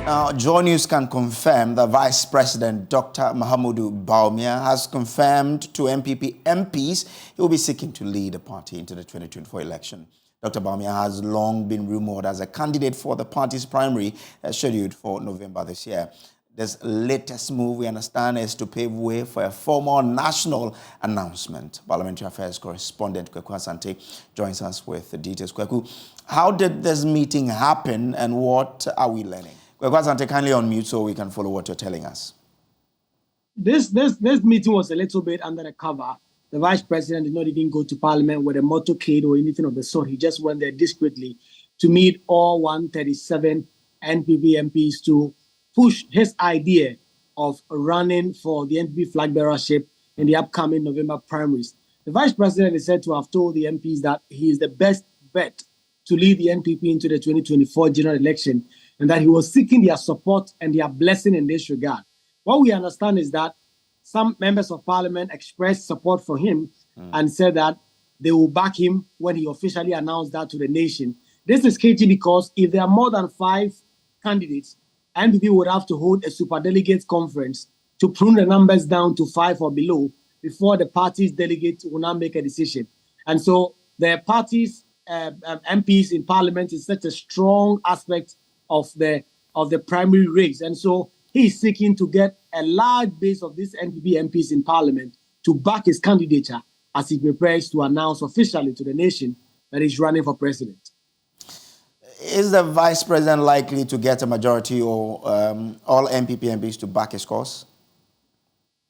Joy News can confirm that Vice President Dr. Mahamudu Bawumia has confirmed to NPP MPs he will be seeking to lead the party into the 2024 election. Dr. Bawumia has long been rumored as a candidate for the party's primary scheduled for November this year. This latest move, we understand, is to pave way for a formal national announcement. Parliamentary Affairs correspondent Kweku Asante joins us with the details. Kweku, how did this meeting happen and what are we learning? Kweku Asante, kindly unmute so we can follow what you're telling us. This meeting was a little bit under the cover. The Vice President did not even go to Parliament with a motorcade or anything of the sort. He just went there discreetly to meet all 137 NPP MPs to push his idea of running for the NPP flag bearership in the upcoming November primaries. The Vice President is said to have told the MPs that he is the best bet to lead the NPP into the 2024 general election and that he was seeking their support and their blessing in this regard. What we understand is that some members of Parliament expressed support for him and said that they will back him when he officially announced that to the nation. This is key because if there are more than 5 candidates, NPP would have to hold a superdelegates conference to prune the numbers down to 5 or below before the party's delegates will now make a decision. And so the party's MPs in Parliament is such a strong aspect of the primary race. And so he is seeking to get a large base of these NPP MPs in Parliament to back his candidature as he prepares to announce officially to the nation that he's running for president. Is the Vice President likely to get a majority or all NPP MPs to back his cause?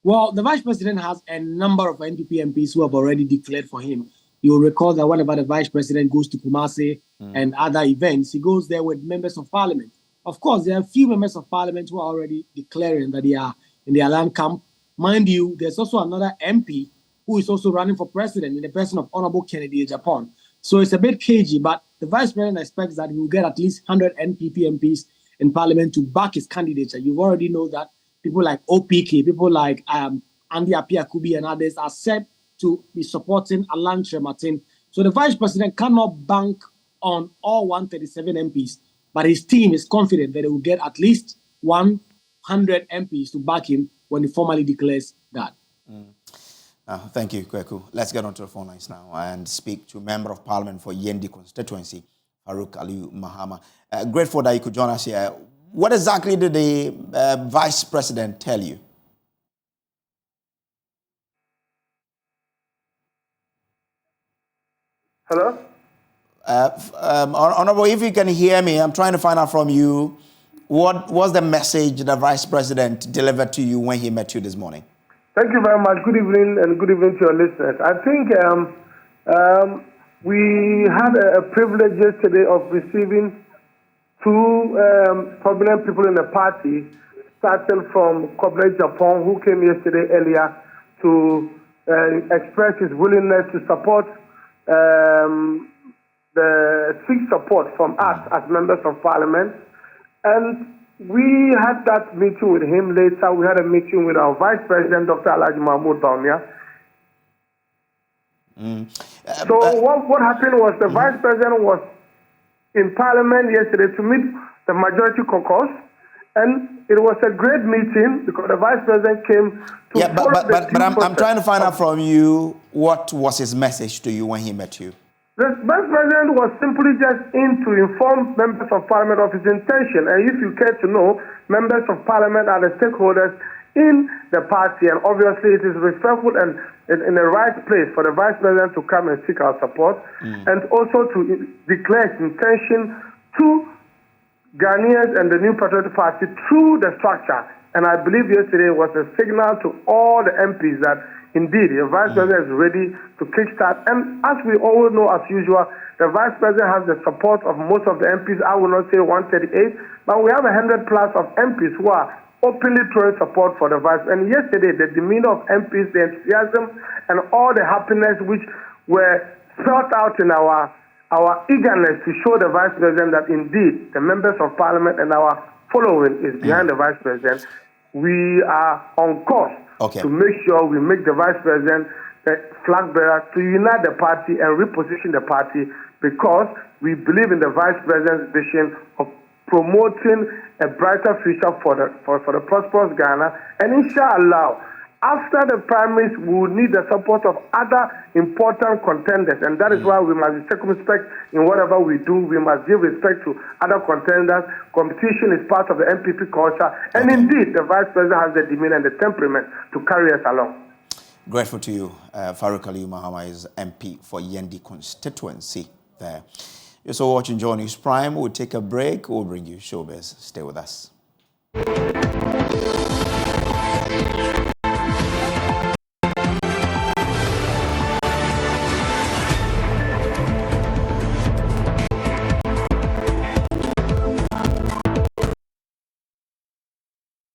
Well, the Vice President has a number of NPP MPs who have already declared for him. You'll recall that whenever the Vice President goes to Kumasi and other events, he goes there with members of Parliament. Of course, there are a few members of Parliament who are already declaring that they are in the Alan camp. Mind you, there's also another MP who is also running for president in the person of Honorable Kennedy Japan. So it's a bit cagey, but the Vice President expects that he will get at least 100 NPP MPs in Parliament to back his candidature. You already know that people like OPK, people like Andy Appiah-Kubi and others are set to be supporting Alan Martin. So the Vice President cannot bank on all 137 MPs, but his team is confident that they will get at least 100 MPs to back him when he formally declares that. Thank you, Kweku. Let's get on to the phone lines now and speak to Member of Parliament for Yendi constituency, Farouk Aliyu Mahama. Grateful that you could join us here. What exactly did the Vice President tell you? Hello? Honorable, if you can hear me, I'm trying to find out from you, what was the message the Vice President delivered to you when he met you this morning? Thank you very much. Good evening, and good evening to your listeners. I think we had a privilege yesterday of receiving 2 prominent people in the party, starting from Koblet Japan, who came yesterday earlier to express his willingness to support seek support from us as members of Parliament. And we had that meeting with him later. We had a meeting with our Vice President, Dr. Alhaji Mahamudu Bawumia. So what happened was the Vice President was in Parliament yesterday to meet the majority caucus, and it was a great meeting because the Vice President came to but I'm trying to find out from you, what was his message to you when he met you? The Vice President was simply just in to inform members of Parliament of his intention. And if you care to know, members of Parliament are the stakeholders in the party. And obviously, it is respectful and in the right place for the Vice President to come and seek our support and also to declare his intention to Ghanaians and the New Patriotic Party through the structure. And I believe yesterday was a signal to all the MPs that indeed, the Vice President is ready to kickstart. And as we all know, as usual, the Vice President has the support of most of the MPs. I will not say 138, but we have 100 plus of MPs who are openly throwing support for the Vice. And yesterday, the demeanor of MPs, the enthusiasm, and all the happiness which were spelled out in our eagerness to show the Vice President that indeed the members of Parliament and our following is behind the Vice President. We are on course to make sure we make the Vice President the flag bearer to unite the party and reposition the party, because we believe in the Vice President's vision of promoting a brighter future for the prosperous Ghana. And inshallah, after the primaries, we will need the support of other important contenders, and that is why we must be circumspect in whatever we do. We must give respect to other contenders. Competition is part of the NPP culture, and indeed, the Vice President has the demeanor and the temperament to carry us along. Grateful to you. Farouk Ali Mahama is MP for Yendi constituency there. You're so watching Joy News Prime. We'll take a break. We'll bring you showbiz. Stay with us.